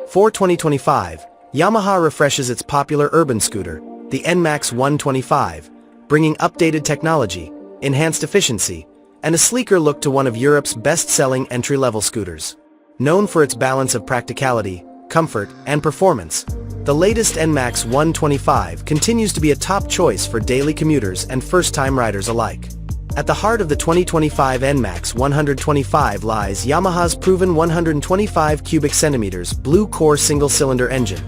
For 2025, Yamaha refreshes its popular urban scooter, the NMAX 125, bringing updated technology, enhanced efficiency, and a sleeker look to one of Europe's best-selling entry-level scooters. Known for its balance of practicality, comfort, and performance, the latest NMAX 125 continues to be a top choice for daily commuters and first-time riders alike. At the heart of the 2025 NMAX 125 lies Yamaha's proven 125 cubic centimeters blue-core single-cylinder engine,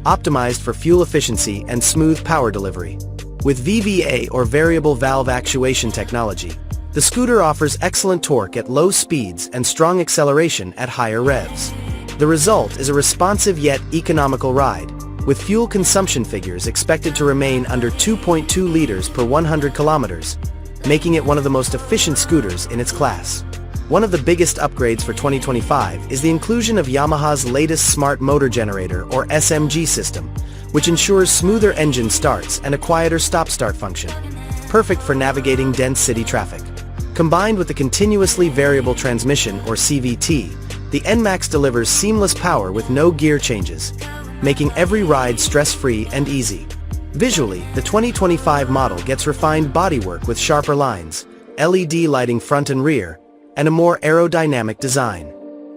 optimized for fuel efficiency and smooth power delivery. With VVA or variable valve actuation technology, the scooter offers excellent torque at low speeds and strong acceleration at higher revs. The result is a responsive yet economical ride, with fuel consumption figures expected to remain under 2.2 liters per 100 kilometers, making it one of the most efficient scooters in its class. One of the biggest upgrades for 2025 is the inclusion of Yamaha's latest Smart Motor Generator or SMG system, which ensures smoother engine starts and a quieter stop-start function, perfect for navigating dense city traffic. Combined with the continuously variable transmission or CVT, the NMAX delivers seamless power with no gear changes, making every ride stress-free and easy. Visually, the 2025 model gets refined bodywork with sharper lines, LED lighting front and rear, and a more aerodynamic design.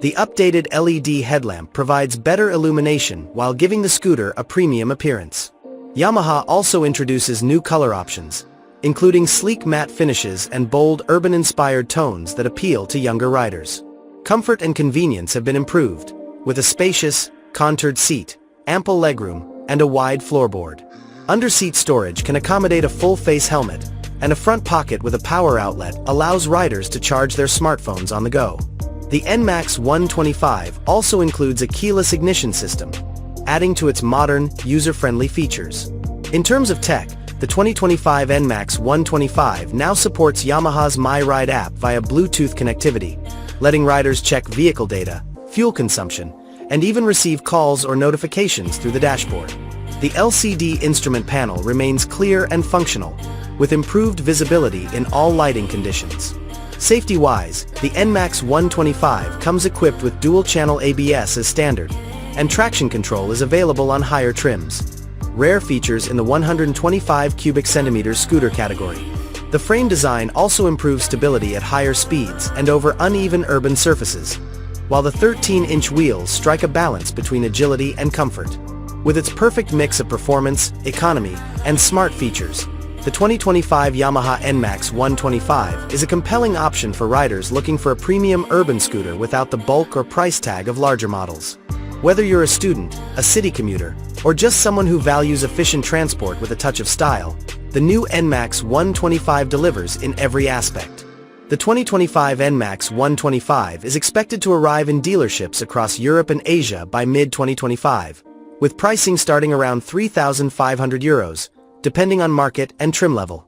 The updated LED headlamp provides better illumination while giving the scooter a premium appearance. Yamaha also introduces new color options, including sleek matte finishes and bold urban-inspired tones that appeal to younger riders. Comfort and convenience have been improved, with a spacious, contoured seat, ample legroom, and a wide floorboard. Under-seat storage can accommodate a full-face helmet, and a front pocket with a power outlet allows riders to charge their smartphones on the go. The NMAX 125 also includes a keyless ignition system, adding to its modern, user-friendly features. In terms of tech, the 2025 NMAX 125 now supports Yamaha's MyRide app via Bluetooth connectivity, letting riders check vehicle data, fuel consumption, and even receive calls or notifications through the dashboard. The LCD instrument panel remains clear and functional, with improved visibility in all lighting conditions. Safety-wise, the NMAX 125 comes equipped with dual-channel ABS as standard, and traction control is available on higher trims. Rare features in the 125 cubic centimeters scooter category. The frame design also improves stability at higher speeds and over uneven urban surfaces, while the 13-inch wheels strike a balance between agility and comfort. With its perfect mix of performance, economy, and smart features, the 2025 Yamaha NMAX 125 is a compelling option for riders looking for a premium urban scooter without the bulk or price tag of larger models. Whether you're a student, a city commuter, or just someone who values efficient transport with a touch of style, the new NMAX 125 delivers in every aspect. The 2025 NMAX 125 is expected to arrive in dealerships across Europe and Asia by mid-2025, with pricing starting around €3,500, depending on market and trim level.